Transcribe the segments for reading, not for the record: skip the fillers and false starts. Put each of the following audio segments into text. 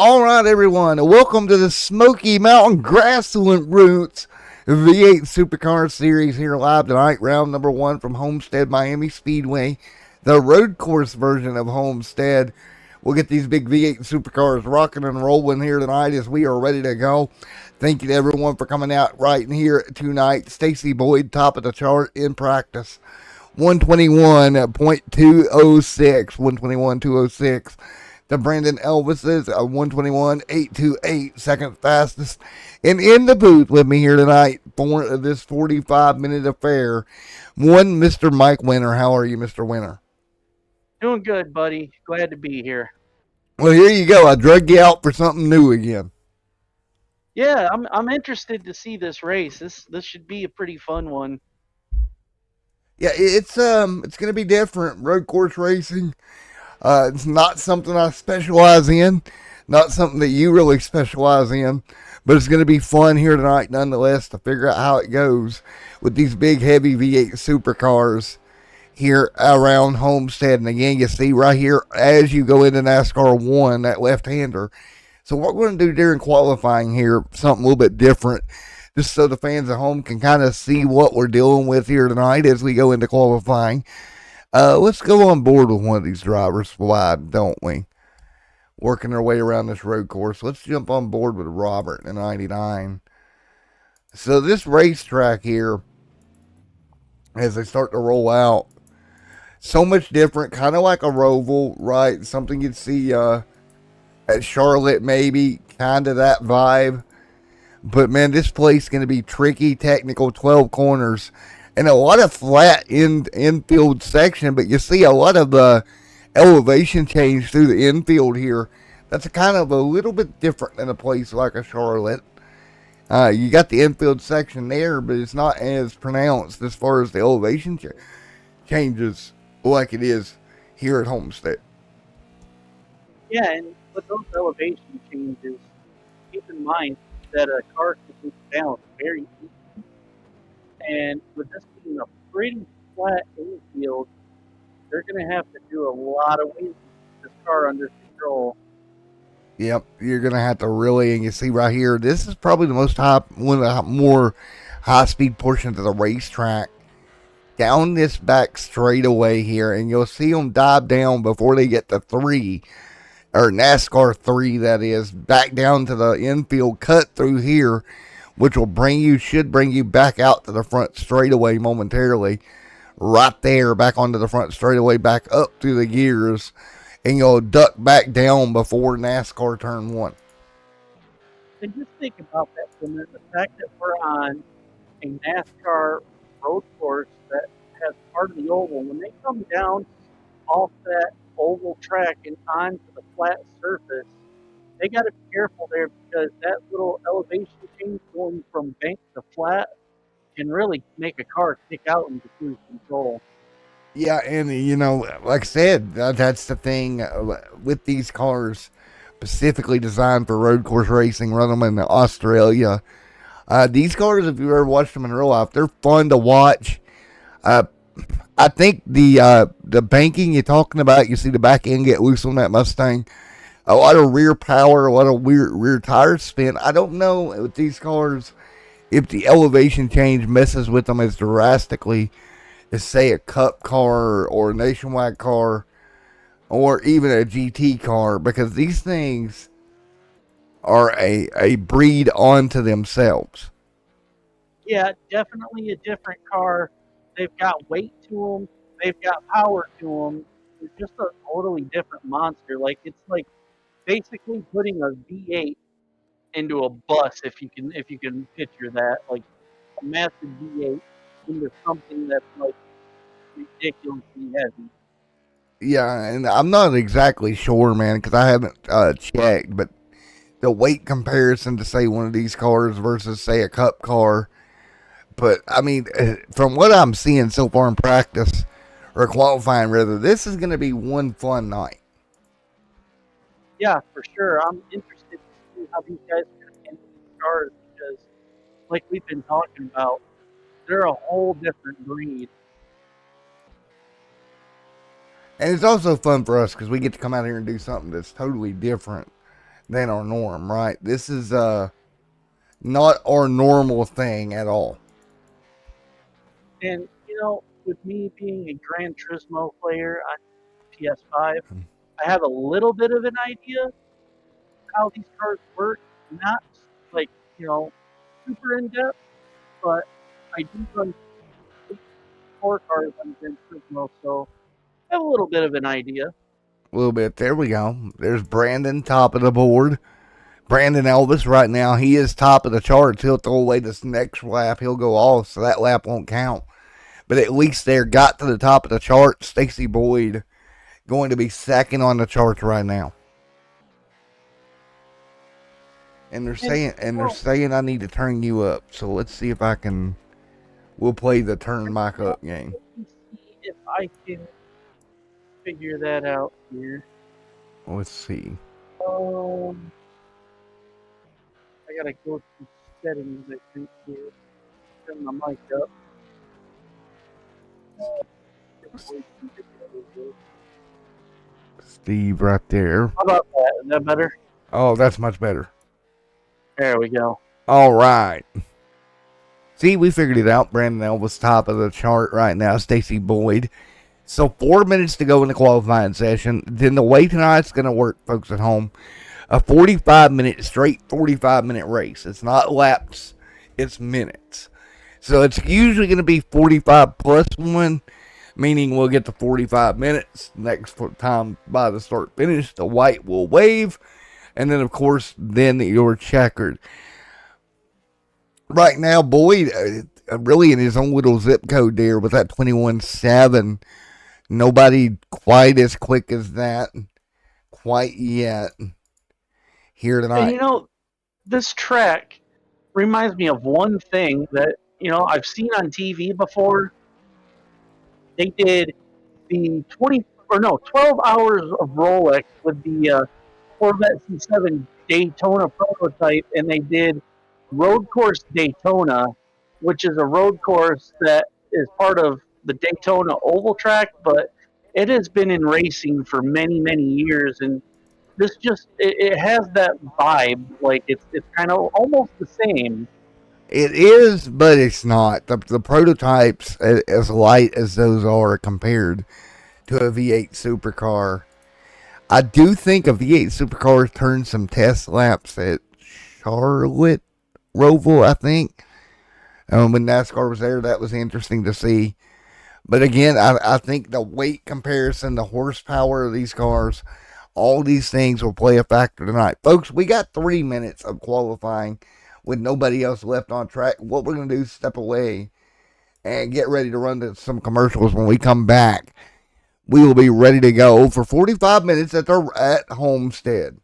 All right, everyone. Welcome to the Smoky Mountain Grassroots V8 Supercar Series here live tonight. Round number one from Homestead, Miami Speedway, the road course version of Homestead. We'll get these big V8 Supercars rocking and rolling here tonight as we are ready to go. Thank you to everyone for coming out right in here tonight. Stacy Boyd, top of the chart in practice. 121.206. 121.206. The Brandon Elvis's 121.828, second fastest. And in the booth with me here tonight for this 45-minute affair, one Mr. Mike Winter. How are you, Mr. Winter? Doing good, buddy. Glad to be here. Well, here you go. I drug you out for something new again. Yeah, I'm interested to see this race. This should be a pretty fun one. Yeah, it's going to be different. Road course racing. It's not something I specialize in, not something that you really specialize in, but it's going to be fun here tonight nonetheless to figure out how it goes with these big heavy V8 supercars here around Homestead. And again, you see right here as you go into NASCAR 1, that left-hander. So what we're going to do during qualifying here, something a little bit different, just so the fans at home can kind of see what we're dealing with here tonight as we go into qualifying. Let's go on board with one of these drivers. Why don't we? Working their way around this road course. Let's jump on board with Robert in 99. So this racetrack here, as they start to roll out, so much different, kind of like a Roval, right? Something you'd see at Charlotte maybe, kind of that vibe. But man, this place is going to be tricky, technical, 12 corners. And a lot of flat infield section, but you see a lot of elevation change through the infield here. That's kind of a little bit different than a place like a Charlotte. You got the infield section there, but it's not as pronounced as far as the elevation changes like it is here at Homestead. Yeah, and with those elevation changes, keep in mind that a car can move down very easily. And with this being a pretty flat infield, they're going to have to do a lot of weight to keep this car under control. Yep, you're going to have to really, and you see right here, this is probably the one of the more high-speed portions of the racetrack. Down this back straightaway here, and you'll see them dive down before they get to 3, or NASCAR 3, that is, back down to the infield cut through here, which should bring you back out to the front straightaway momentarily. Right there, back onto the front straightaway, back up through the gears, and you'll duck back down before NASCAR turn 1. And just think about that for a minute. The fact that we're on a NASCAR road course that has part of the oval, when they come down off that oval track and onto the flat surface, they got to be careful there because that little elevation change going from bank to flat can really make a car kick out into cruise control. Yeah, and like I said, that's the thing with these cars specifically designed for road course racing, run them in Australia. These cars, if you've ever watched them in real life, they're fun to watch. I think the banking you're talking about, you see the back end get loose on that Mustang. A lot of rear power, a lot of rear tire spin. I don't know with these cars if the elevation change messes with them as drastically as, say, a Cup car or a Nationwide car or even a GT car, because these things are a breed onto themselves. Yeah, definitely a different car. They've got weight to them. They've got power to them. They're just a totally different monster. Like, it's like basically putting a V8 into a bus, if you can picture that, like a massive V8 into something that's like ridiculously heavy. Yeah, and I'm not exactly sure, man, because I haven't checked, but the weight comparison to, say, one of these cars versus, say, a Cup car. But, I mean, from what I'm seeing so far in practice, or qualifying rather, this is going to be one fun night. Yeah, for sure. I'm interested to see how these guys are going to handle these cars because, like we've been talking about, they're a whole different breed. And it's also fun for us because we get to come out here and do something that's totally different than our norm, right? This is not our normal thing at all. And with me being a Gran Turismo player on PS5, I have a little bit of an idea how these cars work. Not like super in depth, but I do run 4 cars on Gran Turismo, so I have a little bit of an idea. A little bit. There we go. There's Brandon, top of the board. Brandon Elvis right now, he is top of the charts. He'll throw away this next lap. He'll go off, so that lap won't count. But at least they got to the top of the chart. Stacy Boyd going to be second on the charts right now. And they're saying I need to turn you up. So let's see if I can. We'll play the turn mic up game. Let me see if I can figure that out here. Let's see. I gotta go to settings. I think here. Turn my mic up. Steve right there. How about that? Is that better? Oh, that's much better. There we go. All right. See, we figured it out. Brandon Elvis top of the chart right now. Stacy Boyd. So 4 minutes to go in the qualifying session. Then the way tonight's going to work, folks at home, a 45-minute, straight 45-minute race. It's not laps, it's minutes. So it's usually going to be 45 plus 1, meaning we'll get to 45 minutes. Next time by the start finish, the white will wave. And then, of course, then you're checkered. Right now, Boyd, really in his own little zip code there with that 21.7. Nobody quite as quick as that quite yet here tonight. And this track reminds me of one thing that I've seen on TV before. They did the 12 hours of Rolex with the Corvette C7 Daytona prototype, and they did Road Course Daytona, which is a road course that is part of the Daytona Oval Track, but it has been in racing for many, many years, and this it has that vibe. Like it's kind of almost the same. It is, but it's not. The prototypes, as light as those are compared to a V8 supercar, I do think a V8 supercar turned some test laps at Charlotte Roval, I think. When NASCAR was there, that was interesting to see. But again, I think the weight comparison, the horsepower of these cars, all these things will play a factor tonight. Folks, we got 3 minutes of qualifying with nobody else left on track. What we're going to do is step away and get ready to run to some commercials. When we come back, we will be ready to go for 45 minutes at Homestead.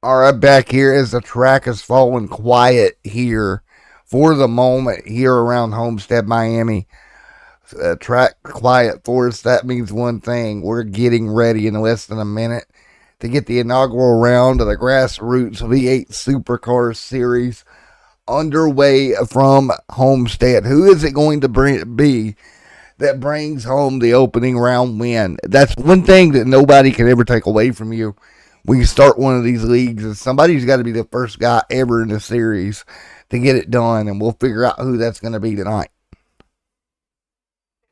All right, back here as the track is falling quiet here for the moment here around Homestead, Miami. Track quiet for us. That means one thing. We're getting ready in less than a minute to get the inaugural round of the Grassroots V8 Supercar Series underway from Homestead. Who is it going to be that brings home the opening round win? That's one thing that nobody can ever take away from you when you start one of these leagues. Is somebody's got to be the first guy ever in the series to get it done, and we'll figure out who that's going to be tonight.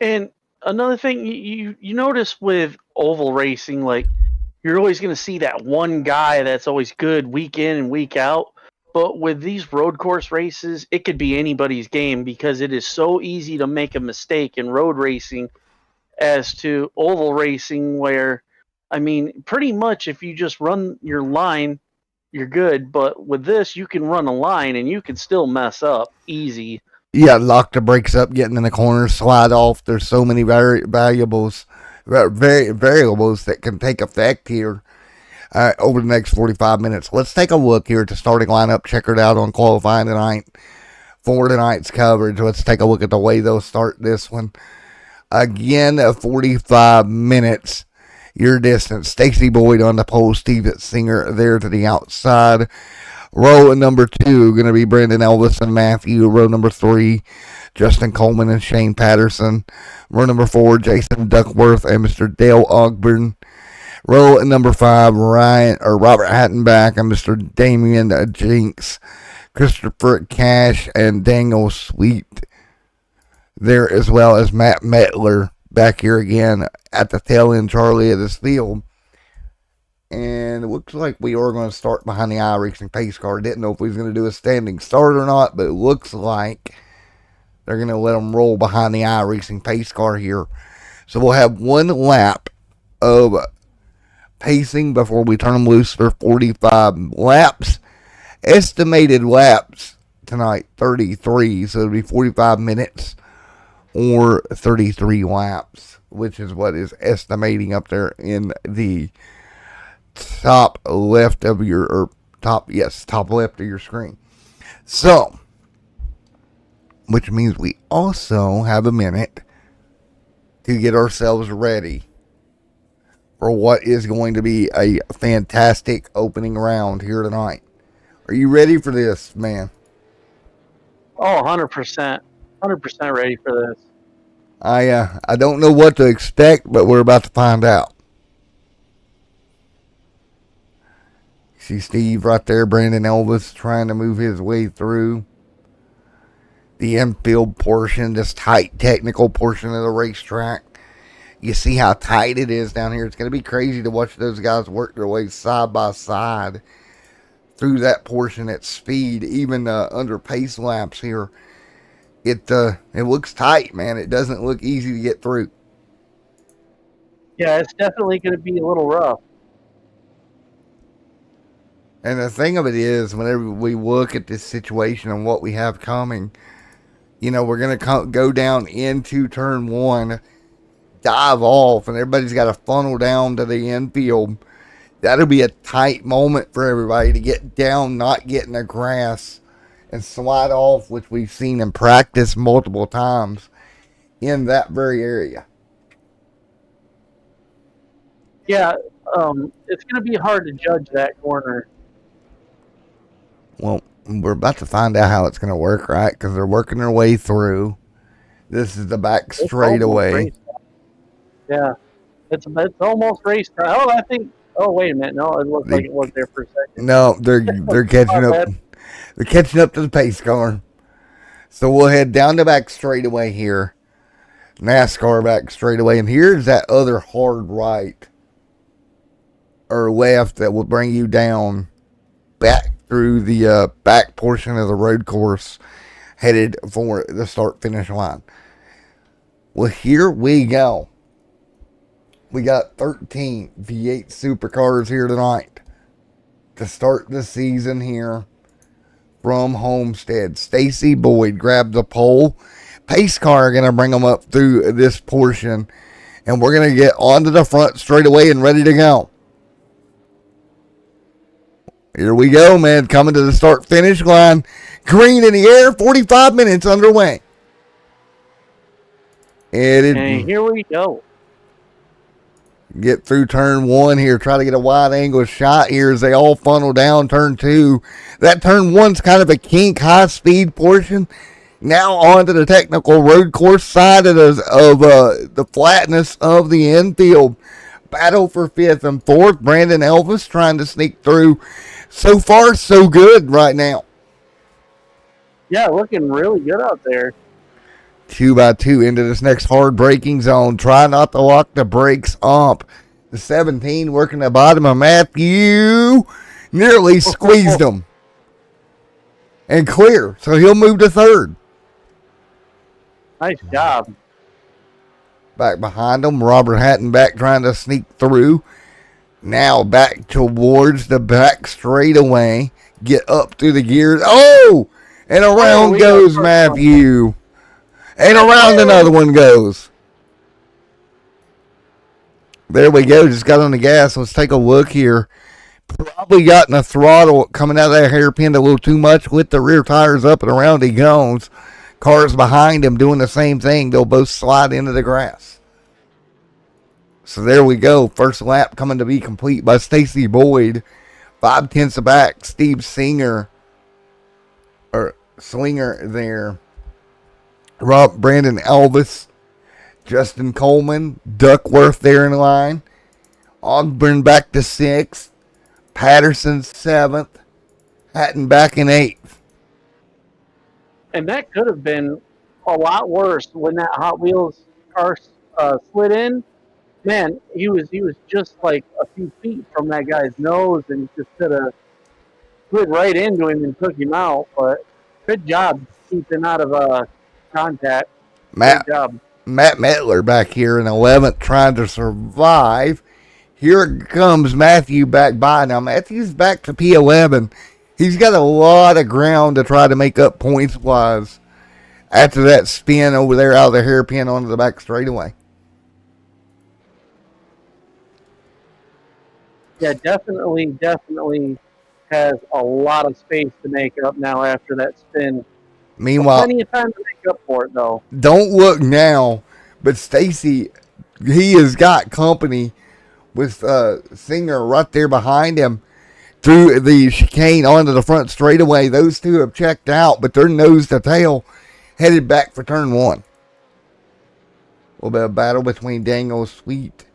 And another thing you notice with oval racing, like you're always going to see that one guy that's always good week in and week out. But with these road course races, it could be anybody's game because it is so easy to make a mistake in road racing as to oval racing, where, I mean, pretty much if you just run your line, you're good. But with this, you can run a line and you can still mess up easy. Yeah, lock the brakes up, getting in the corner, slide off. There's so many variables that can take effect here over the next 45 minutes. Let's take a look here at the starting lineup. Check it out on qualifying tonight for tonight's coverage. Let's take a look at the way they'll start this one. Again, 45 minutes. Your distance. Stacy Boyd on the pole. Steve Singer there to the outside. Row number 2 going to be Brandon Elvis and Matthew. Row number 3, Justin Coleman and Shane Patterson. Row number 4, Jason Duckworth and Mr. Dale Ogburn. Row number 5, Robert Hattenback and Mr. Damian Jinks. Christopher Cash and Daniel Sweet there, as well as Matt Metler back here again at the tail end, Charlie, of this field. And it looks like we are going to start behind the iRacing pace car. Didn't know if we was going to do a standing start or not, but it looks like they're going to let them roll behind the iRacing pace car here. So we'll have one lap of pacing before we turn them loose for 45 laps. Estimated laps tonight, 33. So it'll be 45 minutes or 33 laps, which is what is estimating up there in the top left of your top left of your screen. So, which means we also have a minute to get ourselves ready for what is going to be a fantastic opening round here tonight. Are you ready for this, man? Oh, 100%. 100% ready for this. I don't know what to expect, but we're about to find out. See Steve right there, Brandon Elvis, trying to move his way through the infield portion, this tight technical portion of the racetrack. You see how tight it is down here. It's going to be crazy to watch those guys work their way side by side through that portion at speed, even under pace laps here. It looks tight, man. It doesn't look easy to get through. Yeah, it's definitely going to be a little rough. And the thing of it is, whenever we look at this situation and what we have coming, you know, we're going to go down into turn 1, dive off, and everybody's got to funnel down to the infield. That'll be a tight moment for everybody to get down, not get in the grass, and slide off, which we've seen in practice multiple times in that very area. Yeah, it's going to be hard to judge that corner. Well, we're about to find out how it's going to work, right? Because they're working their way through. This is the back straightaway. Yeah, it's almost race time. Oh, I think. Oh, wait a minute. No, it looked like it was there for a second. No, they're catching up. They're catching up to the pace car. So we'll head down the back straightaway here. NASCAR back straightaway, and here's that other hard right or left that will bring you down back through the back portion of the road course, headed for the start-finish line. Well, here we go. We got 13 V8 Supercars here tonight to start the season here from Homestead. Stacy Boyd grabbed the pole. Pace car going to bring them up through this portion, and we're going to get onto the front straight away and ready to go. Here we go, man. Coming to the start-finish line. Green in the air. 45 minutes underway. And here we go. Get through turn one here. Try to get a wide angle shot here as they all funnel down turn two. That turn one's kind of a kink high-speed portion. Now on to the technical road course side of the flatness of the infield. Battle for fifth and fourth. Brandon Elvis trying to sneak through. So far, so good right now. Yeah, looking really good out there. 2x2 into this next hard braking zone. Try not to lock the brakes up. The 17 working the bottom of Matthew. Nearly squeezed him. And clear. So he'll move to third. Nice job. Back behind him. Robert Hattenback trying to sneak through. Now back towards the back straightaway. Get up through the gears. Oh! And around goes Matthew. And around another one goes. There we go. Just got on the gas. Let's take a look here. Probably got in the throttle coming out of that hairpin a little too much with the rear tires up and around he goes. Cars behind him doing the same thing. They'll both slide into the grass. So there we go. First lap coming to be complete by Stacy Boyd. 5/10 back. Steve Slinger there. Brandon Elvis, Justin Coleman, Duckworth there in line. Ogburn back to 6th. Patterson 7th. Hatton back in 8th. And that could have been a lot worse when that Hot Wheels car slid in. Man, he was just like a few feet from that guy's nose, and just could have slid right into him and took him out. But good job keeping out of contact. Matt Metler back here in 11th trying to survive. Here comes Matthew back by. Now, Matthew's back to P11. He's got a lot of ground to try to make up points-wise after that spin over there out of the hairpin onto the back straightaway. Yeah, definitely has a lot of space to make up now after that spin. Meanwhile, plenty of time to make up for it, though. Don't look now, but Stacy, he has got company with Singer right there behind him through the chicane onto the front straightaway. Those two have checked out, but they're nose to tail headed back for turn one. A little bit of battle between Daniel Sweet.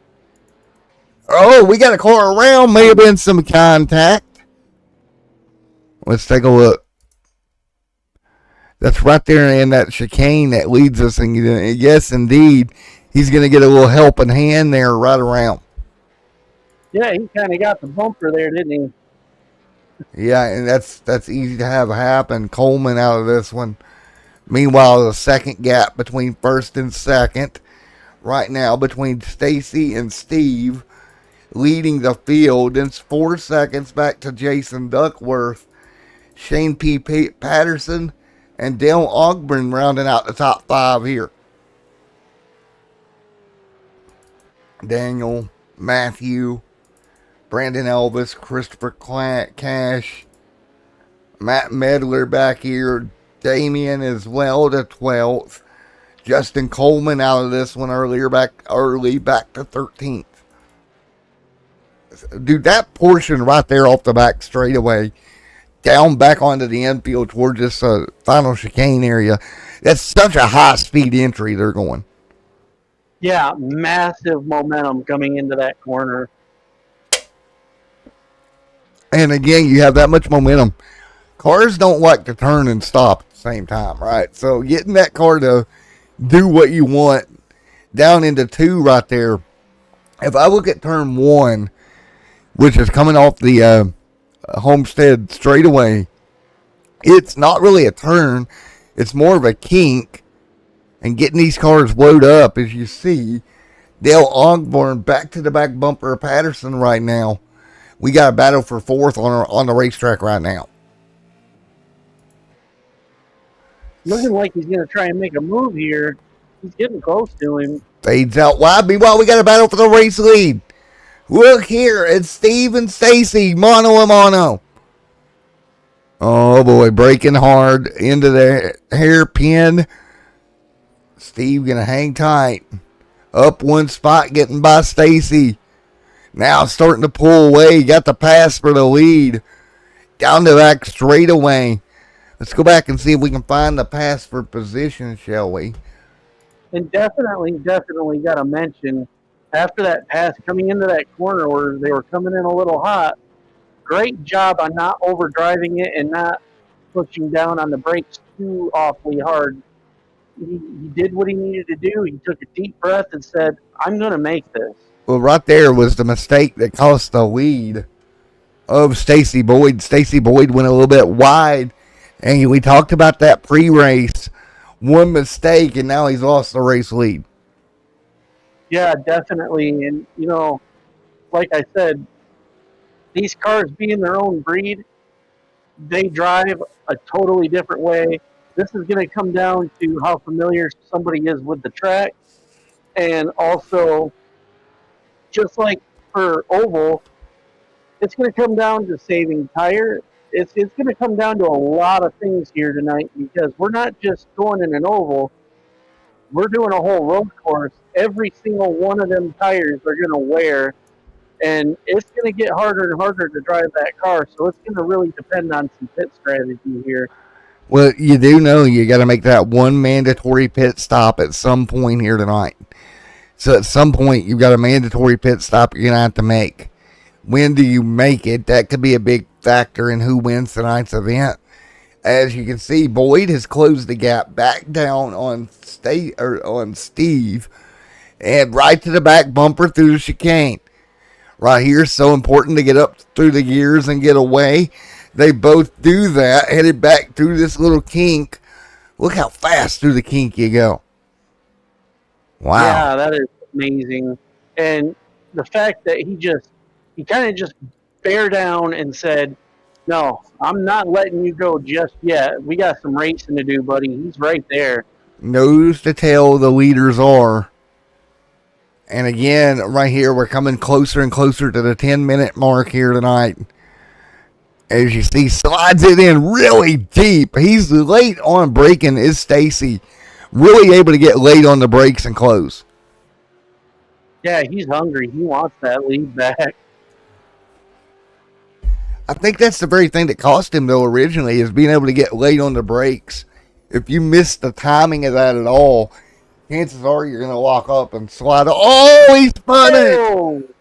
Oh, we got a car around. May have been some contact. Let's take a look. That's right there in that chicane that leads us. And yes, indeed, he's going to get a little helping hand there right around. Yeah, he kind of got the bumper there, didn't he? Yeah, and that's easy to have happen. Coleman out of this one. Meanwhile, the second gap between first and second right now between Stacy and Steve leading the field. It's 4 seconds back to Jason Duckworth, Shane P. Patterson, and Dale Ogburn rounding out the top 5 here. Daniel, Matthew, Brandon Elvis, Christopher Cash, Matt Medler back here, Damian as well to 12th. Justin Coleman out of this one back to 13th. Dude, that portion right there off the back straightaway, down back onto the infield towards this final chicane area, that's such a high-speed entry they're going. Yeah, massive momentum coming into that corner. And again, you have that much momentum. Cars don't like to turn and stop at the same time, right? So getting that car to do what you want down into 2 right there. If I look at turn 1, which is coming off the Homestead straightaway, it's not really a turn. It's more of a kink. And getting these cars loaded up, as you see, Dale Ogburn back to the back bumper of Patterson right now. We got a battle for 4th on the racetrack right now. Looking like he's going to try and make a move here. He's getting close to him. Fades out wide. Meanwhile, we got a battle for the race lead. Look here, it's Steve and Stacy, mano a mano. Oh boy, braking hard into the hairpin. Steve gonna hang tight. Up one spot, getting by Stacy. Now starting to pull away. Got the pass for the lead. Down the back straightaway. Let's go back and see if we can find the pass for position, shall we? And definitely got to mention after that pass coming into that corner where they were coming in a little hot. Great job on not overdriving it and not pushing down on the brakes too awfully hard. He did what he needed to do. He took a deep breath and said, "I'm going to make this." Well, right there was the mistake that cost the lead of Stacy Boyd. Stacy Boyd went a little bit wide, and we talked about that pre-race. One mistake, and now he's lost the race lead. Yeah, definitely. And, like I said, these cars being their own breed, they drive a totally different way. This is going to come down to how familiar somebody is with the track. And also, just like for oval, it's going to come down to saving tire. It's going to come down to a lot of things here tonight because we're not just going in an oval. We're doing a whole road course. Every single one of them tires are going to wear, and it's going to get harder and harder to drive that car. So it's going to really depend on some pit strategy here. Well, you do know you got to make that one mandatory pit stop at some point here tonight. So at some point, you've got a mandatory pit stop you're going to have to make. When do you make it? That could be a big factor in who wins tonight's event. As you can see, Boyd has closed the gap back down on Steve, and right to the back bumper through the chicane. Right here, so important to get up through the gears and get away. They both do that, headed back through this little kink. Look how fast through the kink you go. Wow. Yeah, that is amazing. And the fact that he kind of just bear down and said, "No, I'm not letting you go just yet. We got some racing to do, buddy." He's right there. Knows to tell the leaders are. And again, right here, we're coming closer and closer to the 10-minute mark here tonight. As you see, slides it in really deep. He's late on braking, is Stacy. Really able to get late on the brakes and close. Yeah, he's hungry. He wants that lead back. I think that's the very thing that cost him, though, originally, is being able to get late on the brakes. If you miss the timing of that at all, chances are you're going to lock up and slide. Oh, he spun it.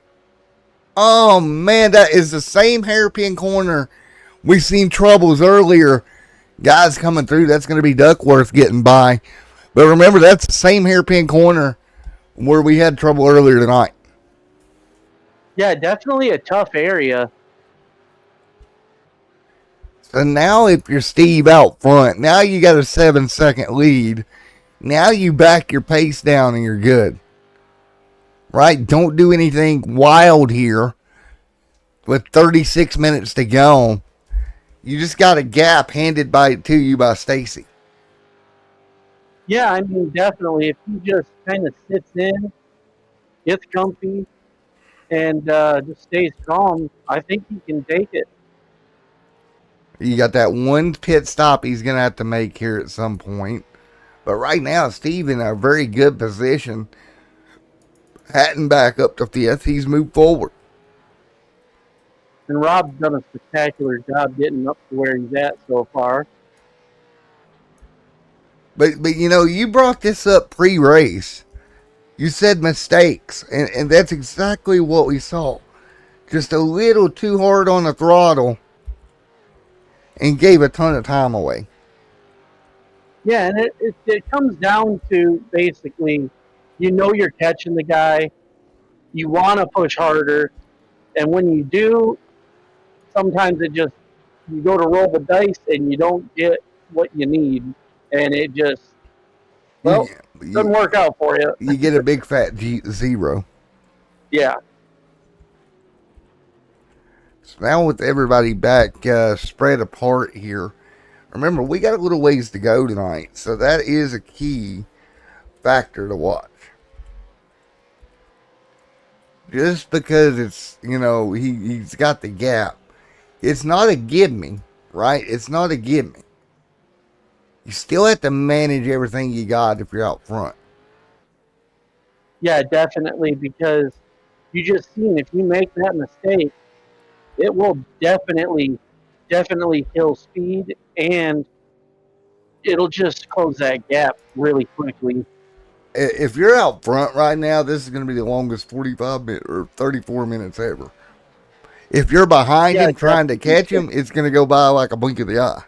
Oh, man, that is the same hairpin corner we've seen troubles earlier. Guys coming through, that's going to be Duckworth getting by. But remember, that's the same hairpin corner where we had trouble earlier tonight. Yeah, definitely a tough area. So now if you're Steve out front, now you got a 7-second lead. Now you back your pace down and you're good. Right? Don't do anything wild here with 36 minutes to go. You just got a gap handed to you by Stacy. Yeah, I mean, definitely. If he just kind of sits in, gets comfy, and just stays calm, I think he can take it. You got that one pit stop he's going to have to make here at some point. But right now, Steve in a very good position. Hatton back up to 5th. He's moved forward. And Rob's done a spectacular job getting up to where he's at so far. But you brought this up pre-race. You said mistakes, and that's exactly what we saw. Just a little too hard on the throttle and gave a ton of time away. Yeah, and it comes down to basically, you're catching the guy, you want to push harder, and when you do, sometimes you go to roll the dice and you don't get what you need, and it just, doesn't work out for you. You get a big fat zero. Yeah. So now with everybody back spread apart here, remember, we got a little ways to go tonight, so that is a key factor to watch. Just because it's, he's got the gap, it's not a give me, right? It's not a gimme. You still have to manage everything you got if you're out front. Yeah, definitely, because you just seen if you make that mistake, it will definitely kill speed, and it'll just close that gap really quickly. If you're out front right now, this is going to be the longest 45 minutes or 34 minutes ever. If you're behind Yeah, him trying to catch him, it's going to go by like a blink of the eye.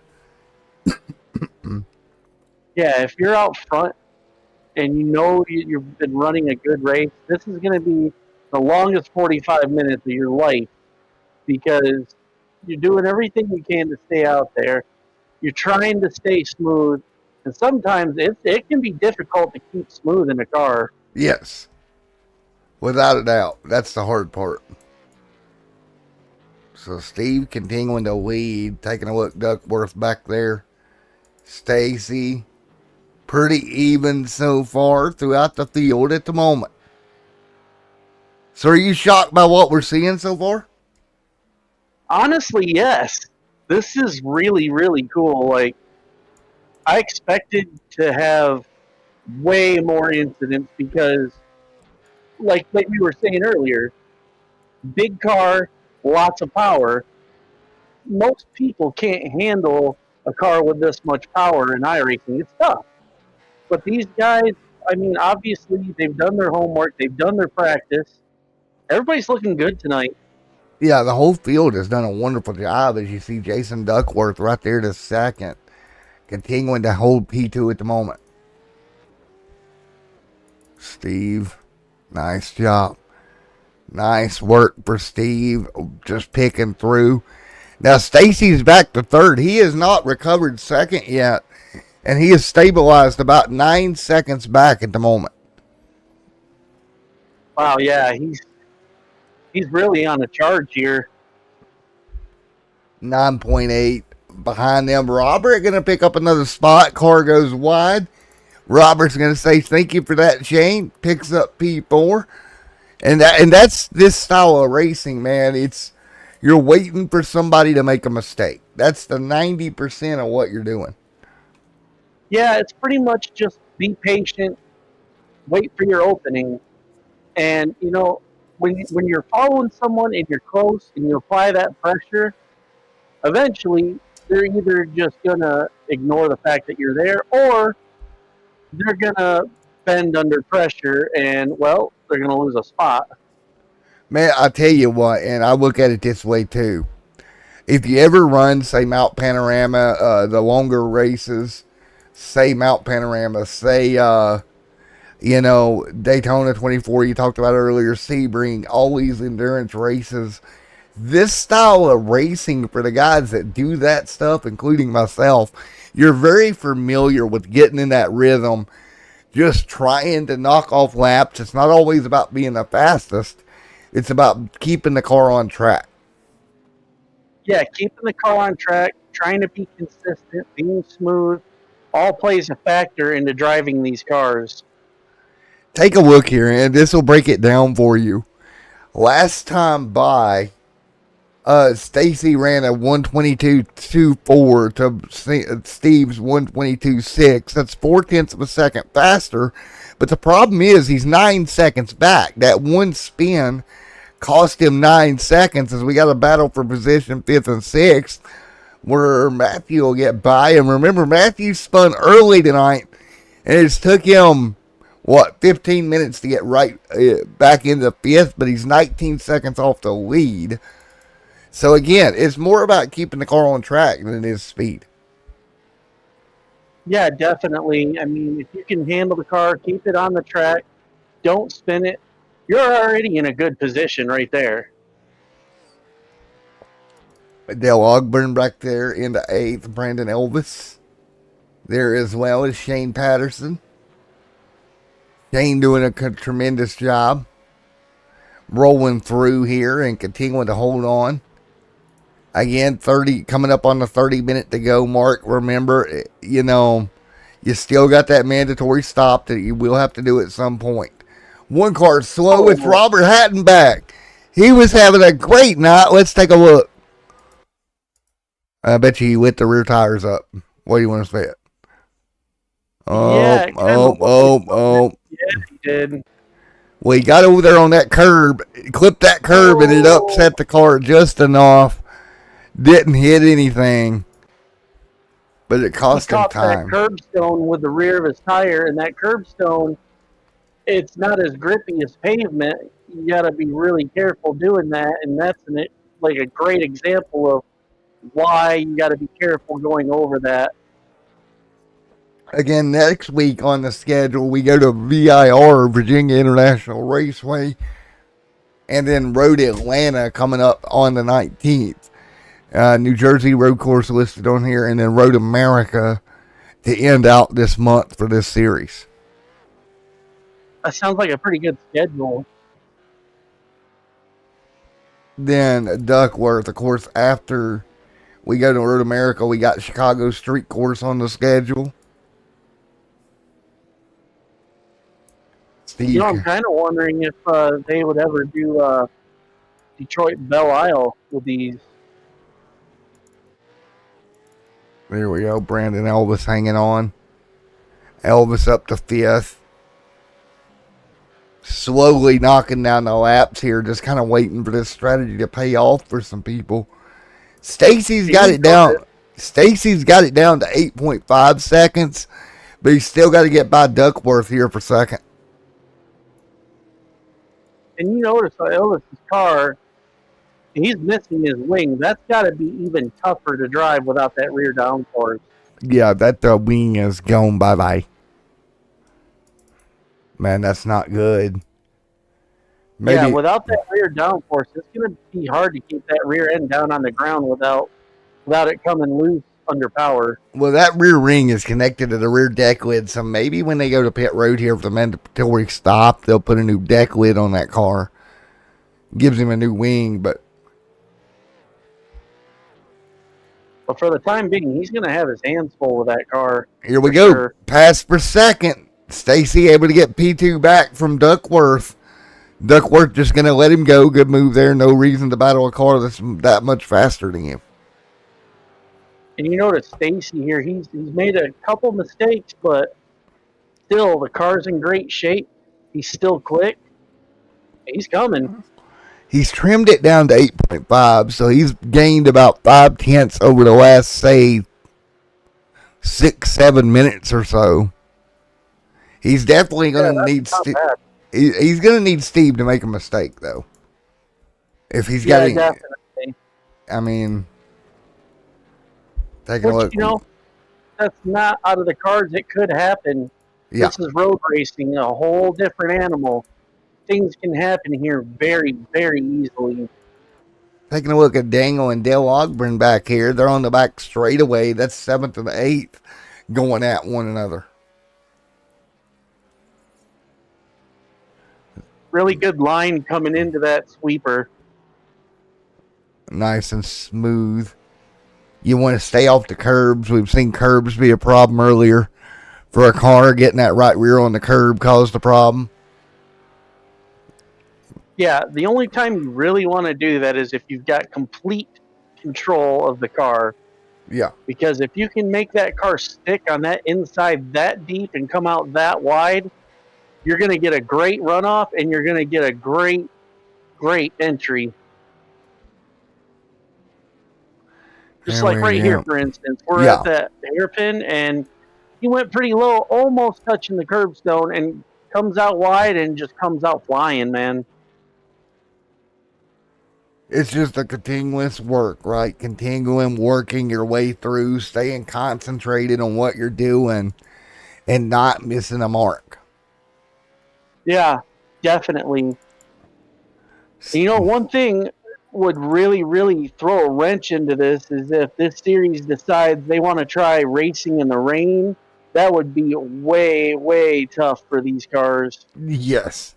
yeah. If you're out front and you know you've been running a good race, this is going to be the longest 45 minutes of your life because you're doing everything you can to stay out there. You're trying to stay smooth, and sometimes it can be difficult to keep smooth in a car. Yes, without a doubt. That's the hard part. So Steve continuing to lead, taking a look Duckworth back there. Stacy, pretty even so far throughout the field at the moment. So are you shocked by what we're seeing so far? Honestly, yes. This is really, really cool. Like, I expected to have way more incidents because, like we were saying earlier, big car, lots of power. Most people can't handle a car with this much power in iRacing. It's tough. But these guys, I mean, obviously they've done their homework, they've done their practice. Everybody's looking good tonight. Yeah, the whole field has done a wonderful job, as you see Jason Duckworth right there to second, continuing to hold P2 at the moment. Steve, nice job. Nice work for Steve, just picking through. Now Stacy's back to third. He has not recovered second yet, and he is stabilized about 9 seconds back at the moment. Wow, yeah, he's really on a charge here. 9.8 behind them. Robert going to pick up another spot. Car goes wide. Robert's going to say thank you for that, Shane. Picks up P4. And that's this style of racing, man. It's you're waiting for somebody to make a mistake. That's the 90% of what you're doing. Yeah, it's pretty much just be patient, wait for your opening, and when you're following someone and you're close and you apply that pressure, eventually they're either just gonna ignore the fact that you're there, or they're gonna bend under pressure and they're gonna lose a spot. Man, I tell you what, and I look at it this way too. If you ever run, say, Mount Panorama, the longer races, say Mount Panorama, say, Daytona 24, you talked about earlier, Sebring, all these endurance races, this style of racing for the guys that do that stuff, including myself, you're very familiar with getting in that rhythm, just trying to knock off laps. It's not always about being the fastest. It's about keeping the car on track. Yeah, keeping the car on track, trying to be consistent, being smooth, all plays a factor into driving these cars. Take a look here, and this will break it down for you. Last time by, Stacy ran a 122.24 to Steve's 122.6. That's 4/10 of a second faster. But the problem is he's 9 seconds back. That one spin cost him 9 seconds as we got a battle for position 5th and 6th where Matthew will get by. And remember, Matthew spun early tonight, and it took him 15 minutes to get right back into 5th, but he's 19 seconds off the lead. So again, it's more about keeping the car on track than it is speed. Yeah, definitely. I mean, if you can handle the car, keep it on the track, don't spin it, you're already in a good position right there. Dale Ogburn back there into 8th. Brandon Elvis there as well as Shane Patterson. Shane doing a tremendous job rolling through here and continuing to hold on. Again, 30 coming up on the 30-minute to go mark. Remember, you still got that mandatory stop that you will have to do at some point. One car slow with Robert Hatton back. He was having a great night. Let's take a look. I bet you he lit the rear tires up. What do you want to say it? Yeah, it kinda looked like it. Yeah, he did. Well, he got over there on that curb, clipped that curb, and it upset the car just enough. Didn't hit anything, but it He cost him caught that time. curbstone with the rear of his tire, and that curbstone, it's not as grippy as pavement. You got to be really careful doing that, and that's like a great example of why you got to be careful going over that. Again, next week on the schedule, we go to VIR, Virginia International Raceway, and then Road Atlanta coming up on the 19th. New Jersey road course listed on here, and then Road America to end out this month for this series. That sounds like a pretty good schedule. Then Duckworth, of course, after we go to Road America, we got Chicago Street Course on the schedule. Steve, I'm kind of wondering if they would ever do Detroit Belle Isle with these. There we go. Brandon Elvis hanging on. Elvis up to 5th. Slowly knocking down the laps here, just kind of waiting for this strategy to pay off for some people. Stacy's got it down. Stacy's got it down to 8.5 seconds, but he's still got to get by Duckworth here for second. And you notice Elvis's car, he's missing his wing. That's got to be even tougher to drive without that rear downforce. Yeah, that wing is gone bye-bye. Man, that's not good. Maybe. Yeah, without that rear downforce, it's going to be hard to keep that rear end down on the ground without it coming loose under power. Well, that rear ring is connected to the rear deck lid, so maybe when they go to pit road here for the mandatory stop, they'll put a new deck lid on that car. Gives him a new wing, but for the time being, he's going to have his hands full with that car. Here we go. Sure. Pass for second. Stacy able to get P2 back from Duckworth. Duckworth just going to let him go. Good move there. No reason to battle a car that's that much faster than you. And you notice Stacy here, he's made a couple mistakes, but still the car's in great shape. He's still quick. He's coming. He's trimmed it down to 8.5, so he's gained about 5/10 over the last, say, 6-7 minutes or so. He's definitely going to need he's going to need Steve to make a mistake, though. If he's got definitely. I mean, take a look. That's not out of the cards. It could happen. Yeah. This is road racing, a whole different animal. Things can happen here very, very easily. Taking a look at Dangle and Dale Ogburn back here. They're on the back straightaway. That's 7th and 8th going at one another. Really good line coming into that sweeper. Nice and smooth. You want to stay off the curbs. We've seen curbs be a problem earlier. For a car, getting that right rear on the curb caused a problem. Yeah, the only time you really want to do that is if you've got complete control of the car. Yeah. Because if you can make that car stick on that inside that deep and come out that wide, you're going to get a great runoff and you're going to get a great, great entry. Just like right here, for instance. We're at that hairpin and he went pretty low, almost touching the curbstone, and comes out wide and just comes out flying, man. It's just a continuous work, right? Continuing working your way through, staying concentrated on what you're doing, and not missing a mark. Yeah, definitely. One thing would really, really throw a wrench into this is if this series decides they want to try racing in the rain. That would be way, way tough for these cars. Yes.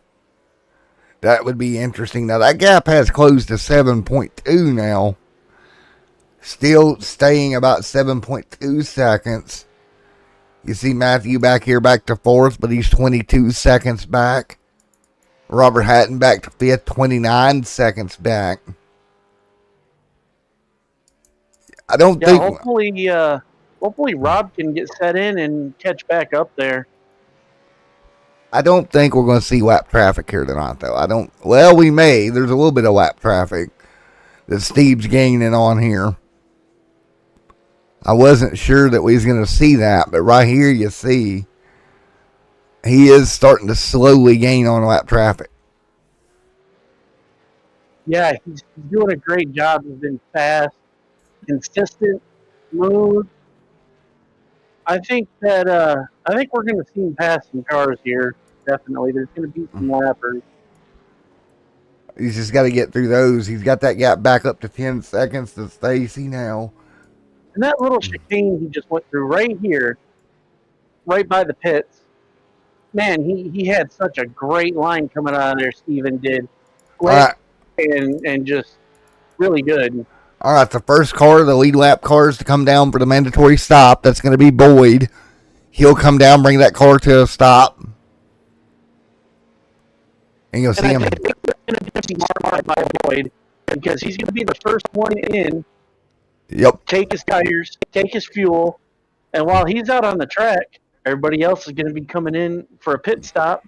That would be interesting. Now, that gap has closed to 7.2 now. Still staying about 7.2 seconds. You see Matthew back here back to 4th, but he's 22 seconds back. Robert Hatton back to 5th, 29 seconds back. I don't Yeah, think hopefully Rob can get set in and catch back up there. I don't think we're going to see lap traffic here tonight, though. I don't. Well, we may. There's a little bit of lap traffic that Steve's gaining on here. I wasn't sure that we was going to see that, but right here you see he is starting to slowly gain on lap traffic. Yeah, he's doing a great job. He's been fast, consistent, smooth. I think we're going to see him pass some cars here. Definitely, there's going to be some lappers. He's just got to get through those. He's got that gap back up to 10 seconds to Stacy now. And that little chicane he just went through right here, right by the pits. Man, he had such a great line coming out of there. Steven did, quick and just really good. All right, the first car, the lead lap cars to come down for the mandatory stop. That's going to be Boyd. He'll come down, bring that car to a stop. And you'll see him. I think we're going to see Mark by Boyd because he's going to be the first one in. Yep. Take his tires, take his fuel, and while he's out on the track, everybody else is going to be coming in for a pit stop,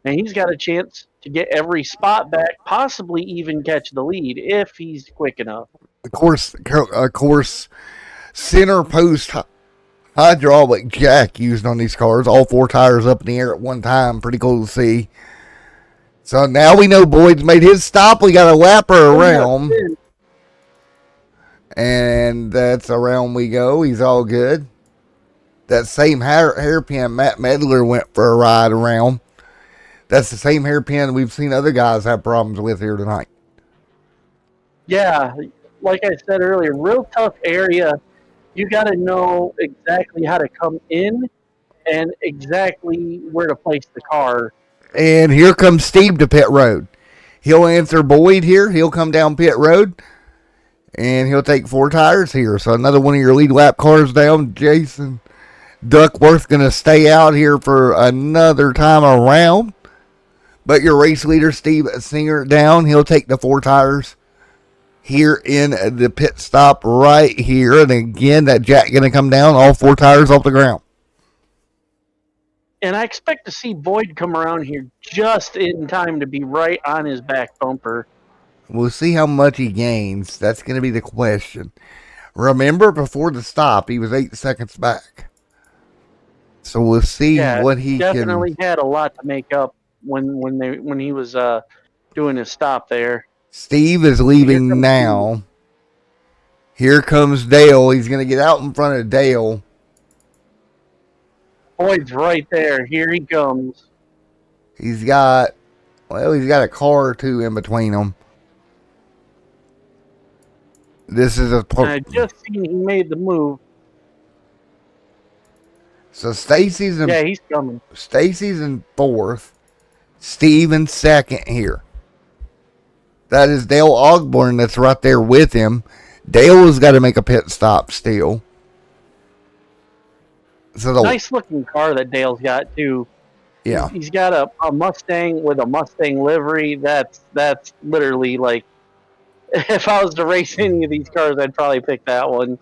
and he's got a chance to get every spot back, possibly even catch the lead if he's quick enough. Of course, center post hydraulic jack used on these cars. All four tires up in the air at one time. Pretty cool to see. So now we know Boyd's made his stop. We got a lapper around. And that's around we go. He's all good. That same hairpin Matt Medler went for a ride around. That's the same hairpin we've seen other guys have problems with here tonight. Yeah, like I said earlier, real tough area. You got to know exactly how to come in and exactly where to place the car. And here comes Steve to pit road. He'll answer Boyd here. He'll come down pit road. And he'll take four tires here. So another one of your lead lap cars down. Jason Duckworth going to stay out here for another time around. But your race leader, Steve Singer, down. He'll take the four tires here in the pit stop right here. And again, that jack going to come down. All four tires off the ground. And I expect to see Boyd come around here just in time to be right on his back bumper. We'll see how much he gains. That's going to be the question. Remember, before the stop, he was 8 seconds back. So we'll see what he definitely had a lot to make up when he was doing his stop there. Steve is leaving now. Here comes Dale. He's going to get out in front of Dale. Boyd's right there. Here he comes. He's got a car or two in between them. This is I just seen he made the move. So Stacy's he's coming. Stacy's in fourth. Steve in second here. That is Dale Ogborn that's right there with him. Dale has got to make a pit stop still. So nice looking car that Dale's got too. Yeah. He's got a Mustang with a Mustang livery. That's literally like, if I was to race any of these cars, I'd probably pick that one.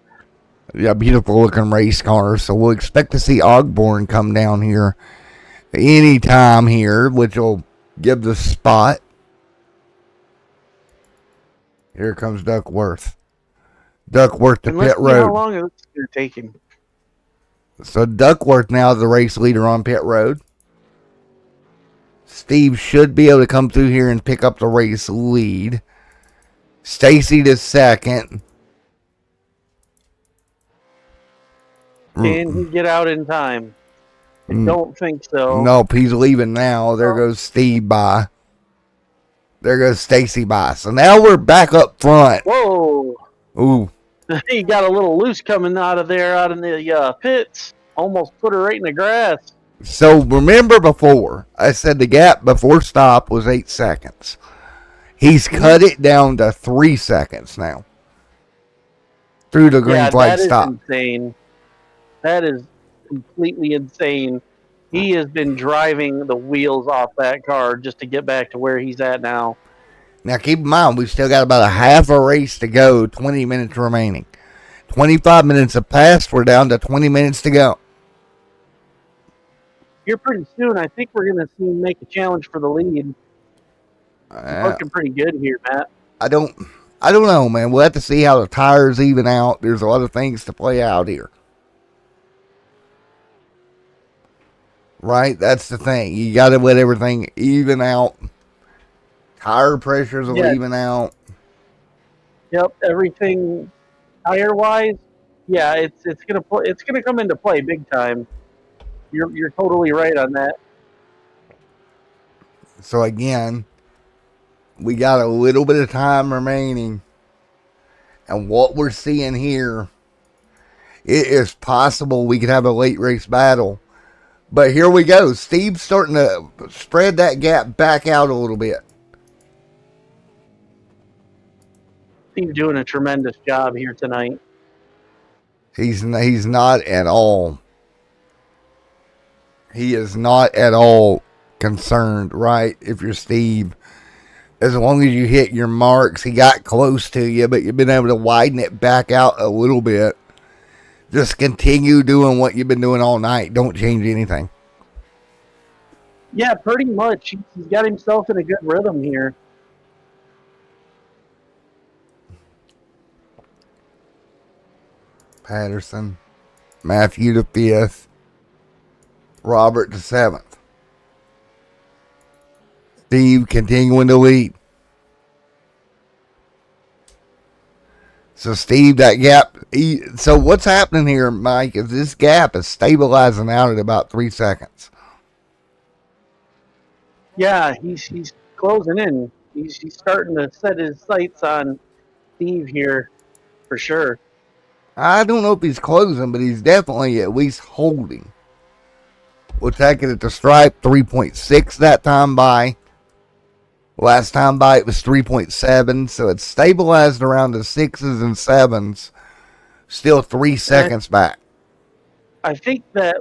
Yeah, beautiful looking race car. So we'll expect to see Ogborn come down here anytime here, which will give the spot. Here comes Duckworth. Duckworth to pit road. How long is it taking? So Duckworth now is the race leader on pit road. Steve should be able to come through here and pick up the race lead. Stacy to second. Can he get out in time? I don't think so. Nope, he's leaving now. There goes Steve by. There goes Stacy by. So now we're back up front. Whoa. Ooh. He got a little loose coming out of there, out in the pits. Almost put her right in the grass. So remember before, I said the gap before stop was 8 seconds. He's cut it down to 3 seconds now. Through the green flag stop. That is insane. That is completely insane. He has been driving the wheels off that car just to get back to where he's at now. Now keep in mind, we've still got about a half a race to go, 20 minutes remaining. 25 minutes have passed. We're down to 20 minutes to go. Here pretty soon, I think we're going to see him make a challenge for the lead. Looking pretty good here, Matt. I don't know, man. We'll have to see how the tires even out. There's a lot of things to play out here. Right? That's the thing. You got to let everything even out. Tire pressures will even out. Yep, everything tire wise, yeah, it's gonna come into play big time. You're totally right on that. So again, we got a little bit of time remaining, and what we're seeing here, it is possible we could have a late race battle. But here we go. Steve's starting to spread that gap back out a little bit. Steve's doing a tremendous job here tonight. He's not at all. He is not at all concerned, right? If you're Steve, as long as you hit your marks, he got close to you, but you've been able to widen it back out a little bit. Just continue doing what you've been doing all night. Don't change anything. Yeah, pretty much. He's got himself in a good rhythm here. Patterson, Matthew the 5th, Robert the 7th. Steve continuing to lead. So Steve, that gap. So what's happening here, Mike, is this gap is stabilizing out at about 3 seconds. Yeah, he's closing in. He's starting to set his sights on Steve here, for sure. I don't know if he's closing, but he's definitely at least holding. We'll take it at the stripe, 3.6 that time by. Last time by it was 3.7, so it's stabilized around the 6s and 7s. Still 3 seconds back. I think that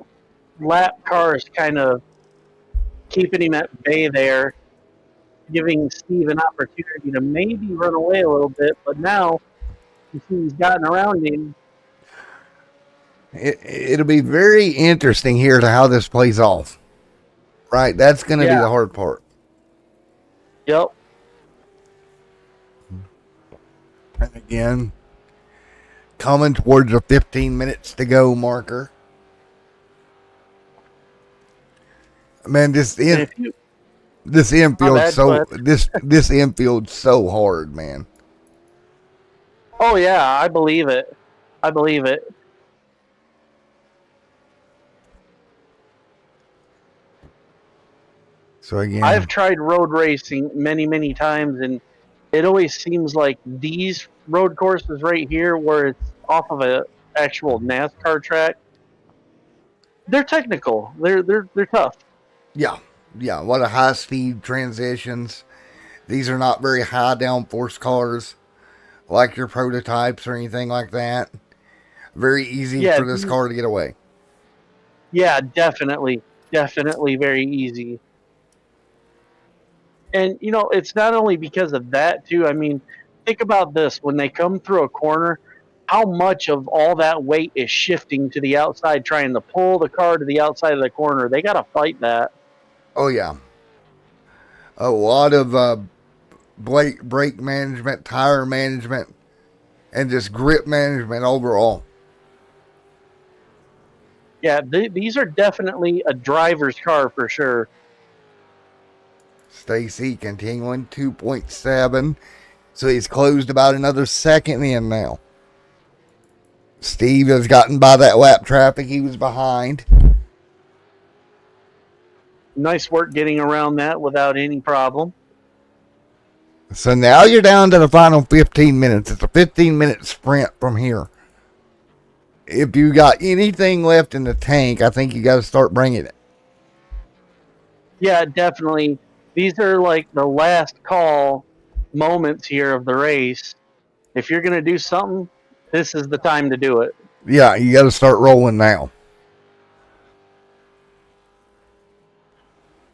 lap car is kind of keeping him at bay there, giving Steve an opportunity to maybe run away a little bit, but now you see he's gotten around him. It'll be very interesting here to how this plays off. Right? That's going to be the hard part. Yep. And again, coming towards the 15 minutes to go marker. Man, this infield's so hard, man. Oh yeah, I believe it. So again, I've tried road racing many, many times, and it always seems like these road courses right here, where it's off of an actual NASCAR track, they're technical. They're tough. Yeah. A lot of high speed transitions. These are not very high downforce cars, like your prototypes or anything like that. Very easy for this car to get away. Yeah, definitely very easy. And, you know, it's not only because of that, too. I mean, think about this. When they come through a corner, how much of all that weight is shifting to the outside, trying to pull the car to the outside of the corner. They got to fight that. Oh, yeah. A lot of brake management, tire management, and just grip management overall. Yeah, these are definitely a driver's car for sure. Stacy continuing 2.7. So he's closed about another second in now. Steve has gotten by that lap traffic he was behind. Nice work getting around that without any problem. So now you're down to the final 15 minutes. It's a 15-minute sprint from here. If you got anything left in the tank, I think you got to start bringing it. Yeah, definitely. These are like the last call moments here of the race. If you're going to do something, this is the time to do it. Yeah, you got to start rolling now.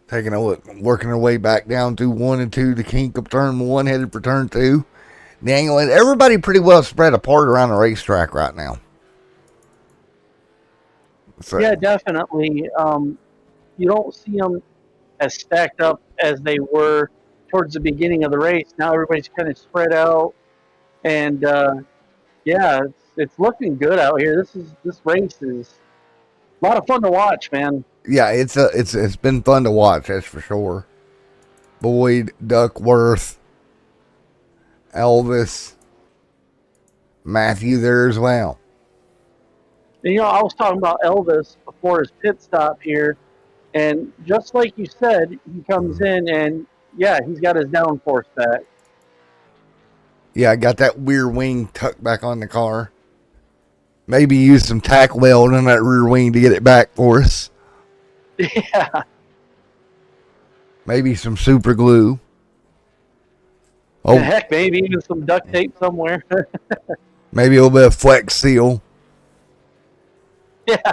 Taking a look, working our way back down through 1 and 2 to kink up turn 1, headed for turn 2. Daniel, and everybody pretty well spread apart around the racetrack right now. So, Yeah, definitely. You don't see them as stacked up as they were towards the beginning of the race. Now everybody's kind of spread out, and yeah, it's looking good out here. This race is a lot of fun to watch, man. yeah, it's been fun to watch, that's for sure. Boyd, Duckworth, Elvis, Matthew there as well. And, I was talking about Elvis before his pit stop here, and just like you said, he comes in and yeah, he's got his downforce back. Yeah, I got that rear wing tucked back on the car. Maybe use some tack weld on that rear wing to get it back for us. Yeah. Maybe some super glue. Oh, Heck, maybe even some duct tape somewhere. maybe a little bit of Flex Seal. Yeah.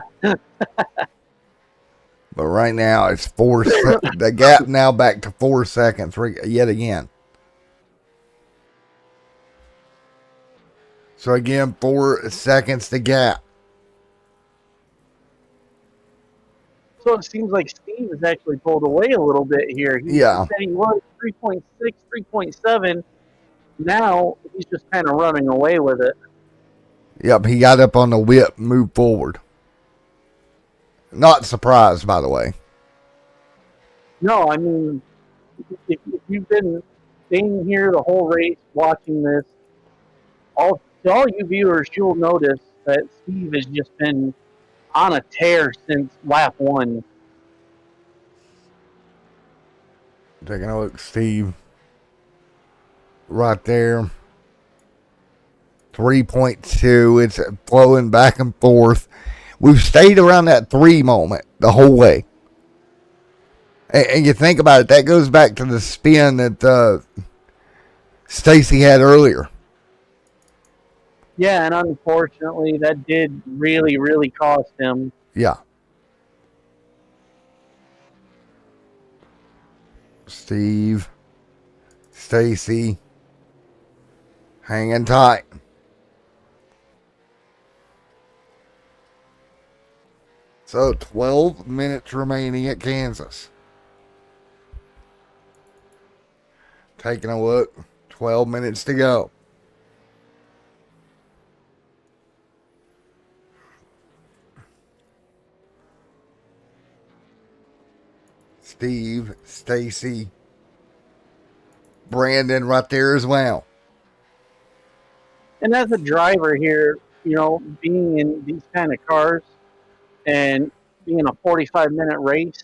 But right now it's the gap now back to 4 seconds yet again. So again, 4 seconds to gap. So it seems like Steve has actually pulled away a little bit here. He said he was 3.6, 3.7. Now he's just kind of running away with it. Yep, he got up on the whip, moved forward. Not surprised, by the way. No, I mean, if you've been staying here the whole race watching this, to all you viewers, you'll notice that Steve has just been on a tear since lap 1. Taking a look, Steve. Right there. 3.2. It's flowing back and forth. We've stayed around that 3 moment the whole way. And you think about it, that goes back to the spin that Stacy had earlier. Yeah, and unfortunately, that did really, really cost him. Yeah. Steve, Stacy, hanging tight. So 12 minutes remaining at Kansas. Taking a look, 12 minutes to go. Steve, Stacy, Brandon right there as well. And as a driver here, being in these kind of cars and being in a 45-minute race,